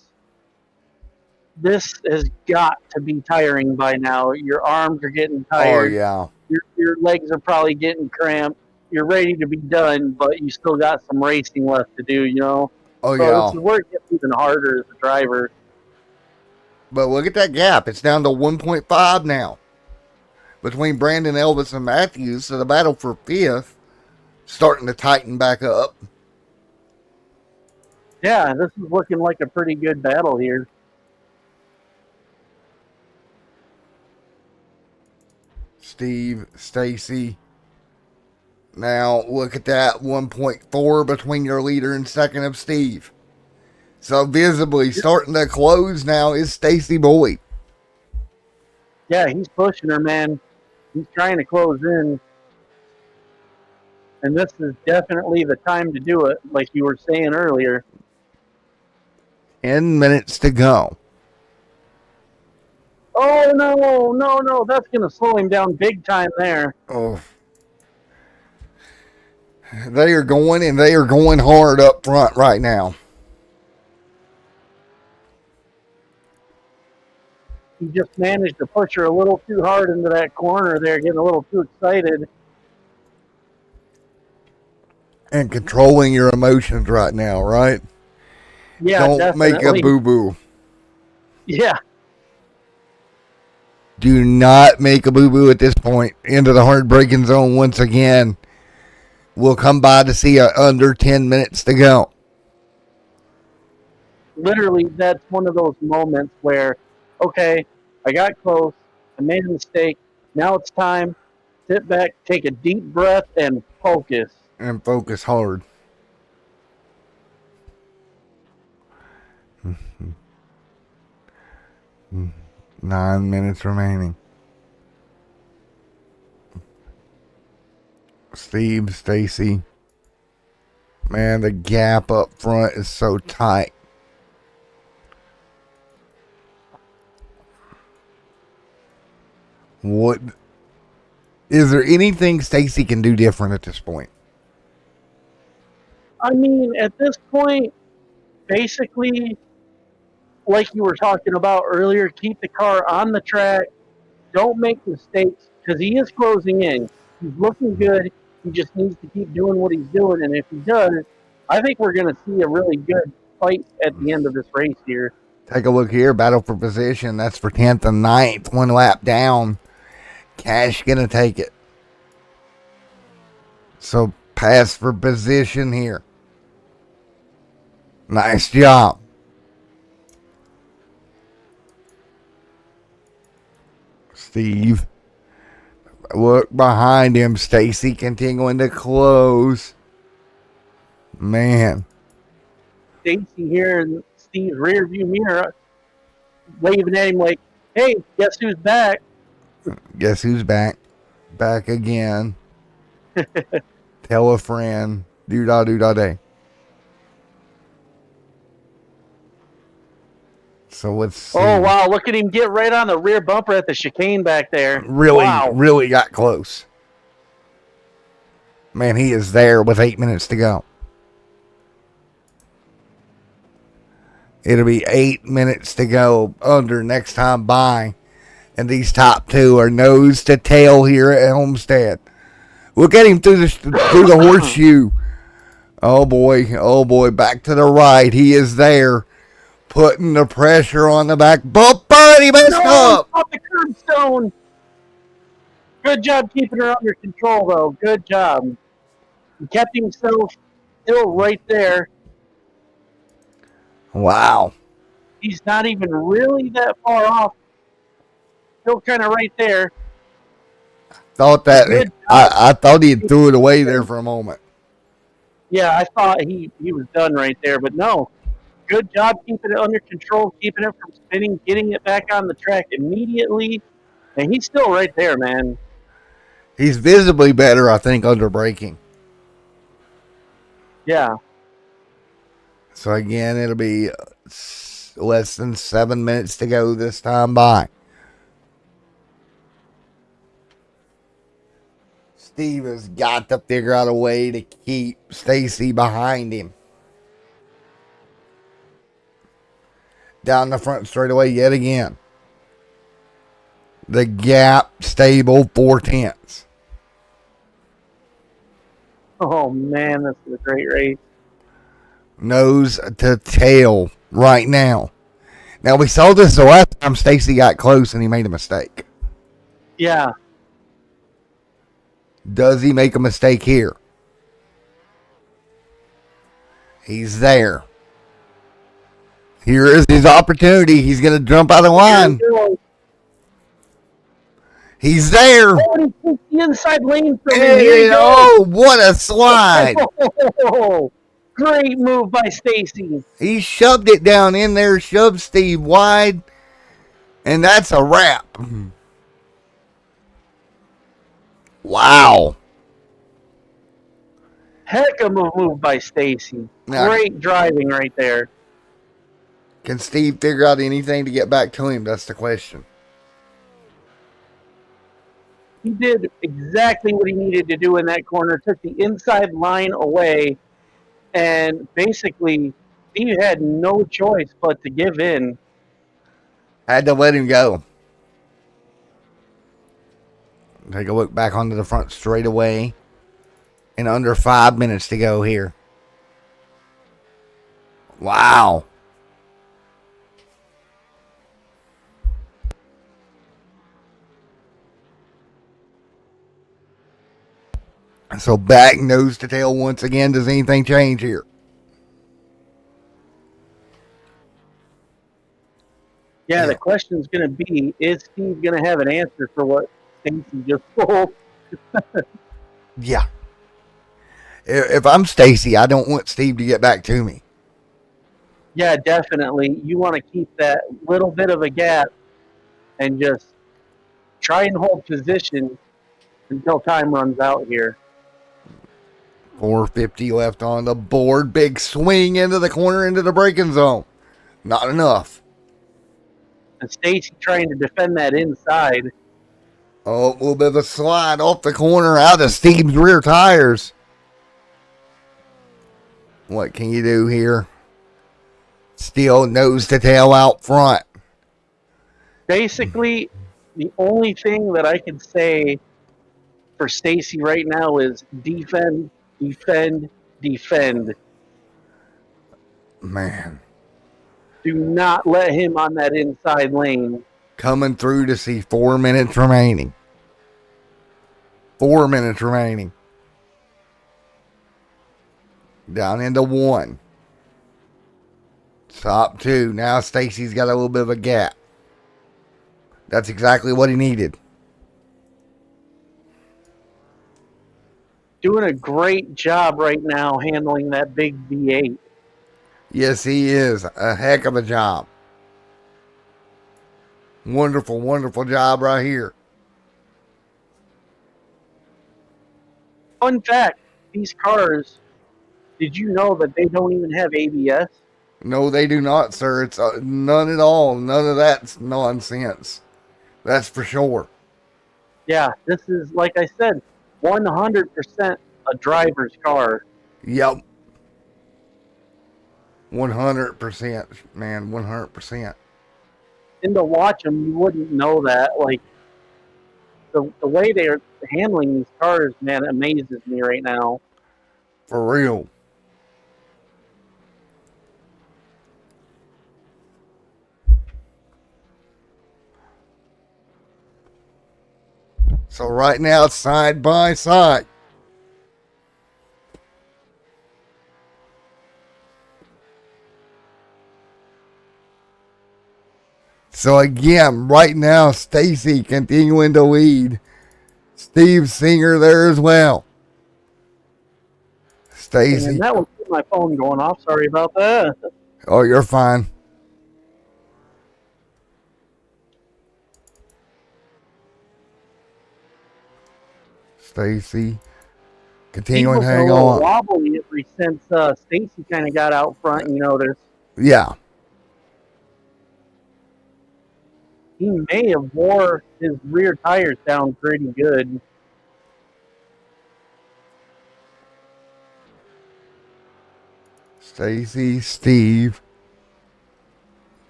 this has got to be tiring by now. Your arms are getting tired. Oh, yeah. Your legs are probably getting cramped. You're ready to be done, but you still got some racing left to do, Oh, so yeah. this is where it gets even harder as a driver. But look at that gap. It's down to 1.5 now between Brandon, Elvis, and Matthews. So the battle for 5th starting to tighten back up. Yeah, this is looking like a pretty good battle here. Steve, Stacy. Now look at that 1.4 between your leader and second of Steve. So visibly starting to close now is Stacy Boyd. Yeah, he's pushing her, man. He's trying to close in. And this is definitely the time to do it, like you were saying earlier. 10 minutes to go. Oh, no. That's going to slow him down big time there. Oh. They are going hard up front right now. He just managed to push her a little too hard into that corner there, getting a little too excited. And controlling your emotions right now, right? Yeah, Don't definitely. make a boo-boo. Yeah. Do not make a boo-boo at this point. Into the heartbreaking zone once again. We'll come by to see under 10 minutes to go. Literally, that's one of those moments where, okay, I got close, I made a mistake, now it's time sit back, take a deep breath, and focus. And focus hard. Nine minutes remaining. Steve, Stacy. Man, the gap up front is so tight. What is there anything Stacy can do different at this point? I mean, at this point, basically, like you were talking about earlier, keep the car on the track. Don't make mistakes because he is closing in. He's looking good. He just needs to keep doing what he's doing. And if he does, I think we're going to see a really good fight at the end of this race here. Take a look here. Battle for position. That's for 10th and 9th. One lap down. Cash going to take it. So pass for position here. Nice job. Steve. Look behind him. Stacy continuing to close. Man. Stacy here in Steve's rear view mirror waving at him like, hey, guess who's back? Guess who's back? Back again. Tell a friend. Do-da-do-da-day. So let's see. Oh, wow. Look at him get right on the rear bumper at the chicane back there. Really got close. Man, he is there with 8 minutes to go. It'll be 8 minutes to go under next time by. And these top two are nose to tail here at Homestead. Look at him through the horseshoe. Oh boy, back to the right. He is there. Putting the pressure on the back bumper, and he messed up. Off the curbstone. Good job keeping her under control, though. Good job. He kept himself still right there. Wow. He's not even really that far off. Still kind of right there. Thought that I thought he threw it away there for a moment. Yeah, I thought he was done right there, but no. Good job keeping it under control, keeping it from spinning, getting it back on the track immediately. And he's still right there, man. He's visibly better, I think, under braking. Yeah. So, again, it'll be less than 7 minutes to go this time by. Steve has got to figure out a way to keep Stacy behind him. Down the front straightaway yet again. The gap stable 4/10. Oh, man, this is a great race. Nose to tail right now. Now, we saw this the last time Stacy got close and he made a mistake. Yeah. Does he make a mistake here? He's there. Here is his opportunity. He's going to jump out of line. He's there. Oh, he took the inside lane from him. Hey, oh, what a slide. Oh, great move by Stacy. He shoved it down in there, shoved Steve wide, and that's a wrap. Wow. Heck of a move by Stacy. Great driving right there. Can Steve figure out anything to get back to him? That's the question. He did exactly what he needed to do in that corner. Took the inside line away. And basically, Steve had no choice but to give in. Had to let him go. Take a look back onto the front straightaway. And under 5 minutes to go here. Wow. So back nose to tail once again. Does anything change here? Yeah, the question is going to be, is Steve going to have an answer for what Stacy just pulled? Yeah. If I'm Stacy, I don't want Steve to get back to me. Yeah, definitely. You want to keep that little bit of a gap and just try and hold position until time runs out here. 450 left on the board. Big swing into the corner, into the braking zone. Not enough. And Stacy trying to defend that inside. Oh, a little bit of a slide off the corner out of Steve's rear tires. What can you do here? Still nose to tail out front. Basically, the only thing that I can say for Stacy right now is defend, defend, defend. Man. Do not let him on that inside lane. Coming through to see 4 minutes remaining. 4 minutes remaining. Down into 1. Top 2. Now Stacy's got a little bit of a gap. That's exactly what he needed. Doing a great job right now handling that big V8. Yes, he is. A heck of a job. Wonderful, wonderful job right here. Fun fact, these cars, did you know that they don't even have ABS? No, they do not, sir. It's none at all. None of that's nonsense. That's for sure. Yeah, this is, like I said, 100% a driver's car. Yep. 100%, man. 100%. And to watch them, you wouldn't know that. Like, the way they're handling these cars, man, amazes me right now. For real. So right now it's side by side. So again, right now Stacy continuing to lead. Steve Singer there as well. Stacy. And that was my phone going off. Sorry about that. Oh, you're fine. Stacy continuing to hang on. Wobbly ever since Stacy kind of got out front, you notice. Yeah. He may have wore his rear tires down pretty good. Stacy, Steve.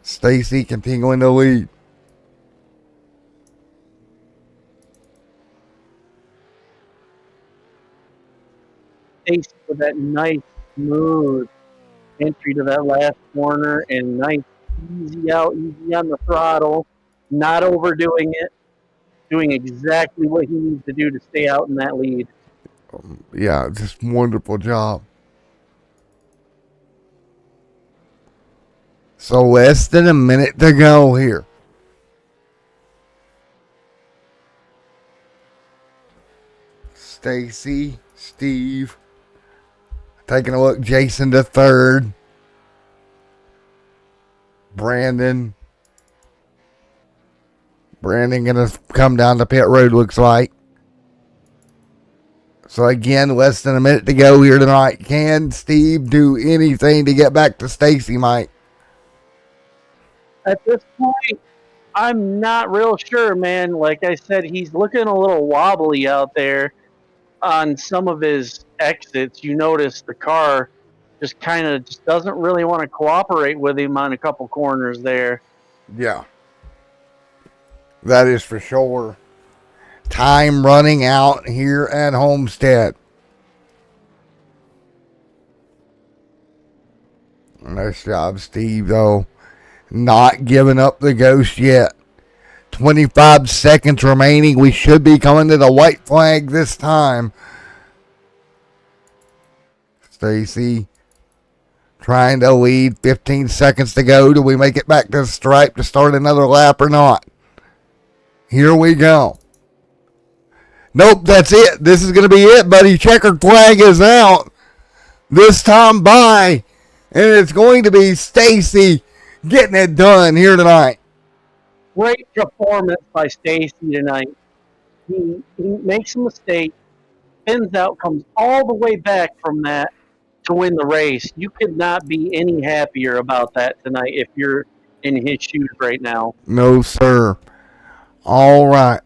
Stacy continuing to lead. Stacy with that nice, smooth entry to that last corner and nice, easy out, easy on the throttle, not overdoing it, doing exactly what he needs to do to stay out in that lead. Yeah, just wonderful job. So less than a minute to go here. Stacy, Steve, taking a look. Jason to third. Brandon gonna come down the pit road, looks like. So again, less than a minute to go here tonight. Can Steve do anything to get back to Stacy, Mike? At this point, I'm not real sure, man. Like I said, he's looking a little wobbly out there on some of his exits. You notice the car just kind of just doesn't really want to cooperate with him on a couple corners there. Yeah. That is for sure. Time running out here at Homestead. Nice job, Steve, though. Not giving up the ghost yet. 25 seconds remaining. We should be coming to the white flag this time. Stacy trying to lead. 15 seconds to go. Do we make it back to the stripe to start another lap or not? Here we go. Nope, that's it. This is going to be it, buddy. Checkered flag is out. This time by. And it's going to be Stacy getting it done here tonight. Great performance by Stacy tonight. He makes a mistake, spins out, comes all the way back from that to win the race. You could not be any happier about that tonight if you're in his shoes right now. No, sir. All right.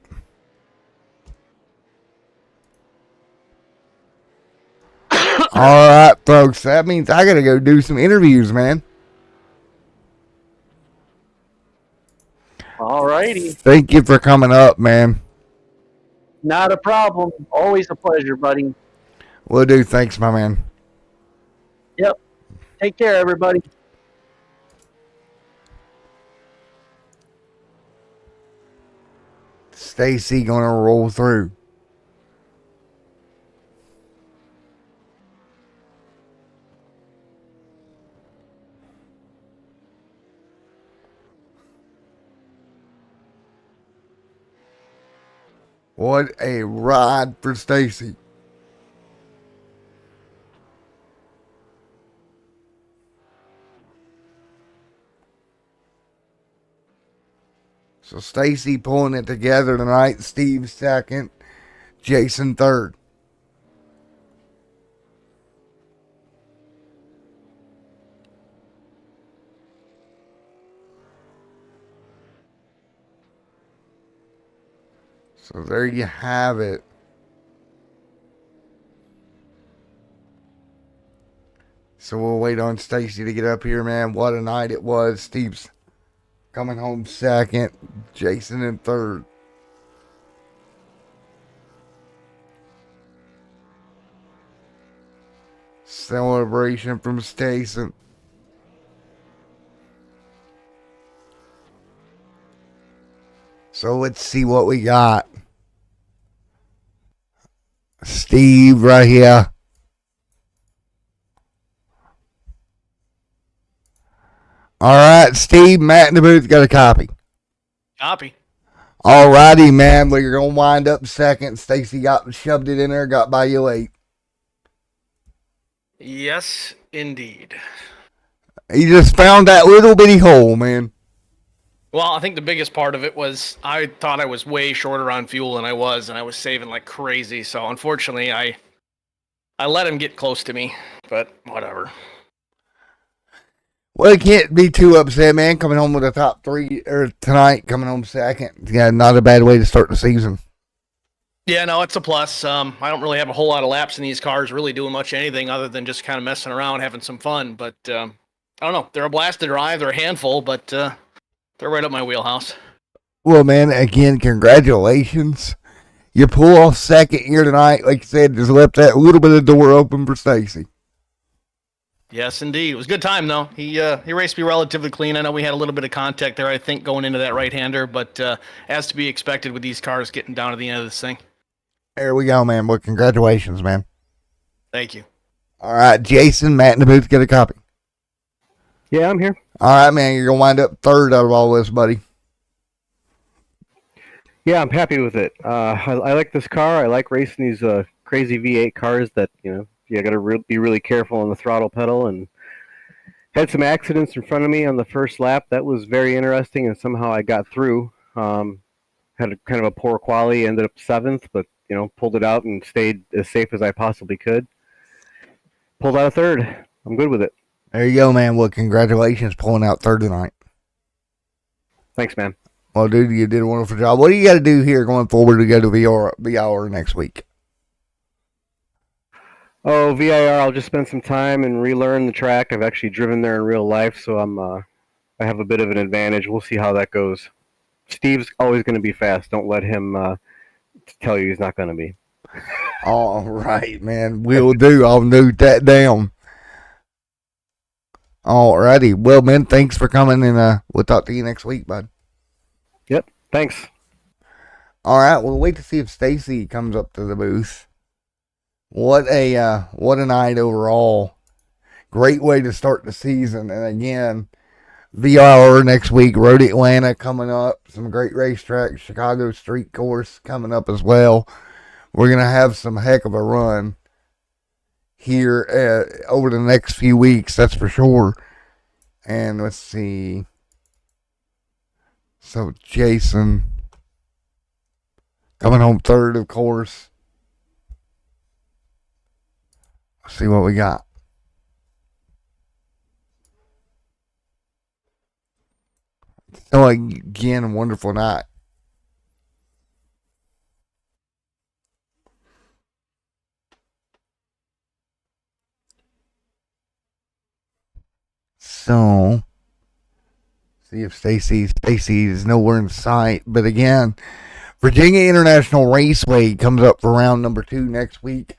All right, folks. That means I got to go do some interviews, man. All righty. Thank you for coming up, man. Not a problem. Always a pleasure, buddy. Will do. Thanks, my man. Yep. Take care, everybody. Stacy going to roll through. What a ride for Stacy. So Stacy pulling it together tonight. Steve second. Jason third. So there you have it. So we'll wait on Stacy to get up here, man. What a night it was. Steve's coming home second. Jason in third. Celebration from Stacy. So let's see what we got. Steve right here. All right, Steve, Matt in the booth got a copy. Copy. All righty, man. Well, you're going to wind up second. Stacy got shoved it in there, got by you late. Yes, indeed. He just found that little bitty hole, man. Well, I think the biggest part of it was I thought I was way shorter on fuel than I was, and I was saving like crazy. So unfortunately, I let him get close to me, but whatever. Well, you can't be too upset, man. Coming home with a top three or tonight, coming home second. Yeah, not a bad way to start the season. Yeah, no, it's a plus. I don't really have a whole lot of laps in these cars, really doing much anything other than just kind of messing around, having some fun. But I don't know. They're a blast to drive. They're a handful, but they're right up my wheelhouse. Well, man, again, congratulations. You pull off second here tonight. Like you said, just left that little bit of door open for Stacy. Yes, indeed. It was a good time, though. He raced me relatively clean. I know we had a little bit of contact there, I think, going into that right-hander, but as to be expected with these cars getting down to the end of this thing. There we go, man. Well, congratulations, man. Thank you. All right, Jason, Matt in the booth, get a copy. Yeah, I'm here. All right, man. You're going to wind up third out of all this, buddy. Yeah, I'm happy with it. I like this car. I like racing these crazy V8 cars that, you got to be really careful on the throttle pedal. And had some accidents in front of me on the first lap. That was very interesting, and somehow I got through. Had kind of a poor quali, ended up 7th, but, pulled it out and stayed as safe as I possibly could. Pulled out a 3rd. I'm good with it. There you go, man. Well, congratulations pulling out third tonight. Thanks, man. Well, dude, you did a wonderful job. What do you got to do here going forward to go to VIR next week? Oh, VIR, I'll just spend some time and relearn the track. I've actually driven there in real life, so I have a bit of an advantage. We'll see how that goes. Steve's always going to be fast. Don't let him tell you he's not going to be. All right, man. We'll do. I'll note that down. All righty. Well, man, thanks for coming, and we'll talk to you next week, bud. Yep. Thanks. All right. We'll wait to see if Stacy comes up to the booth. What a night overall. Great way to start the season. And again, VR next week, Road Atlanta coming up. Some great racetracks. Chicago Street Course coming up as well. we're going to have some heck of a run here over the next few weeks, that's for sure. And let's see. So Jason coming home third, of course. Let's see what we got. So again, a wonderful night. So, see if Stacy is nowhere in sight. But again, Virginia International Raceway comes up for round number 2 next week.